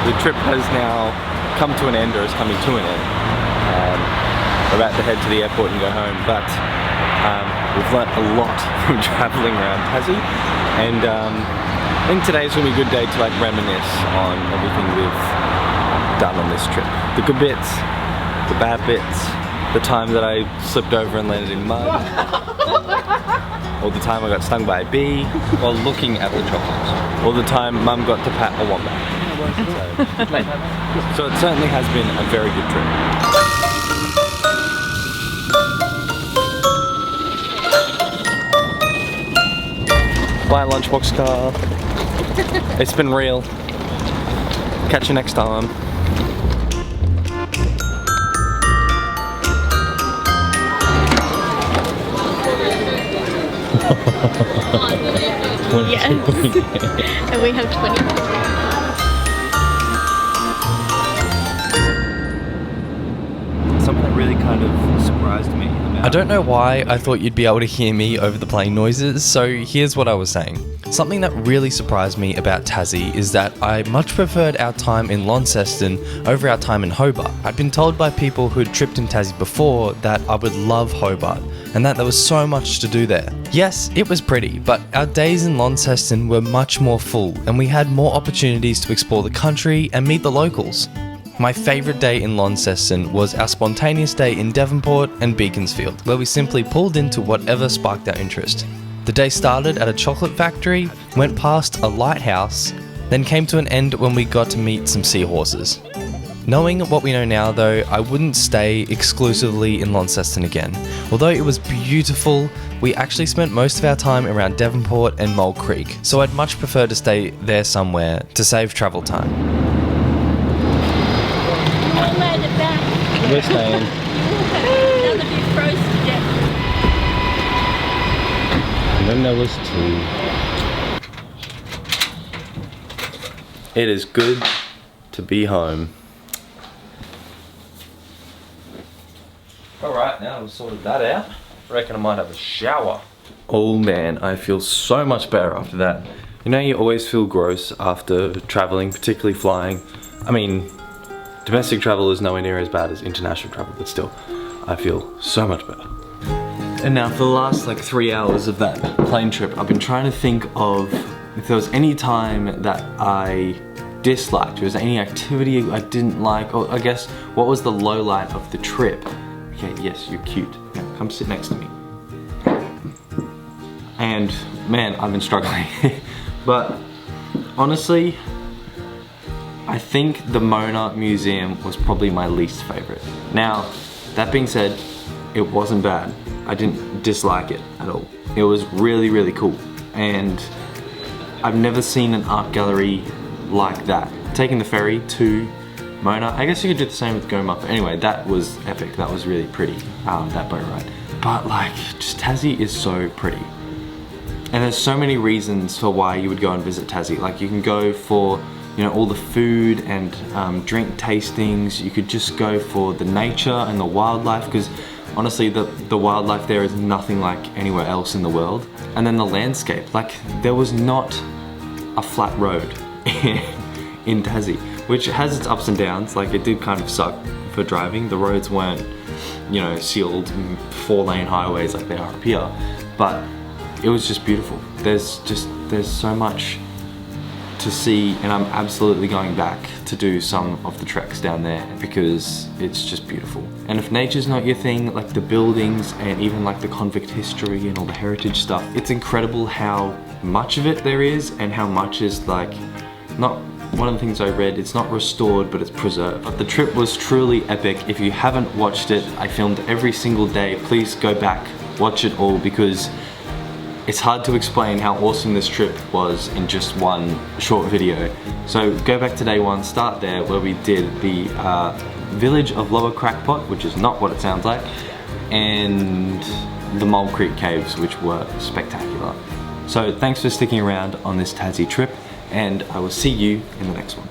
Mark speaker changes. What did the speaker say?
Speaker 1: The trip has now come to an end, or is coming to an end. We're about to head to the airport and go home, but we've learnt a lot from travelling around Tassie, and I think today's going to be a good day to like reminisce on everything we've done on this trip. The good bits, the bad bits, the time that I slipped over and landed in mud, or the time I got stung by a bee while looking at the chocolates, or the time Mum got to pat a wombat. So it certainly has been a very good trip. Bye lunchbox car. It's been real. Catch you next time.
Speaker 2: Yes. And we have 20.
Speaker 1: Something that really kind of surprised me.
Speaker 3: I don't know why I thought you'd be able to hear me over the plane noises, so here's what I was saying. Something that really surprised me about Tassie is that I much preferred our time in Launceston over our time in Hobart. I'd been told by people who'd tripped in Tassie before that I would love Hobart, and that there was so much to do there. Yes, it was pretty, but our days in Launceston were much more full, and we had more opportunities to explore the country and meet the locals. My favourite day in Launceston was our spontaneous day in Devonport and Beaconsfield, where we simply pulled into whatever sparked our interest. The day started at a chocolate factory, went past a lighthouse, then came to an end when we got to meet some seahorses. Knowing what we know now though, I wouldn't stay exclusively in Launceston again. Although it was beautiful, we actually spent most of our time around Devonport and Mole Creek, so I'd much prefer to stay there somewhere to save travel time.
Speaker 1: We're staying.
Speaker 2: None of you froze to death.
Speaker 1: And then there was two. It is good to be home. Alright, now we've sorted that out. I reckon I might have a shower. Oh man, I feel so much better after that. You know, you always feel gross after traveling, particularly flying. I mean, domestic travel is nowhere near as bad as international travel, but still, I feel so much better. And now for the last like 3 hours of that plane trip, I've been trying to think of if there was any time that I disliked, or was there any activity I didn't like, or I guess, what was the low light of the trip? Okay, yes, you're cute. Now, come sit next to me. And man, I've been struggling. But honestly, I think the Mona Museum was probably my least favorite. Now, that being said, it wasn't bad. I didn't dislike it at all. It was really, really cool. And I've never seen an art gallery like that. Taking the ferry to Mona, I guess you could do the same with Goma, but anyway, that was epic. That was really pretty, that boat ride. But like, just Tassie is so pretty. And there's so many reasons for why you would go and visit Tassie. Like, you can go for, you know, all the food and drink tastings. You could just go for the nature and the wildlife, because honestly the wildlife there is nothing like anywhere else in the world. And then the landscape, like there was not a flat road in Tassie, which has its ups and downs. Like, it did kind of suck for driving. The roads weren't, you know, sealed 4-lane highways like they are up here, but it was just beautiful. There's so much to see, and I'm absolutely going back to do some of the treks down there because it's just beautiful. And if nature's not your thing, like the buildings and even like the convict history and all the heritage stuff, it's incredible how much of it there is and how much is like, not, one of the things I read, it's not restored, but it's preserved. But the trip was truly epic. If you haven't watched it, I filmed every single day. Please go back, watch it all, because it's hard to explain how awesome this trip was in just one short video. So go back to day one, start there where we did the village of Lower Crackpot, which is not what it sounds like, and the Mole Creek Caves, which were spectacular. So thanks for sticking around on this Tassie trip, and I will see you in the next one.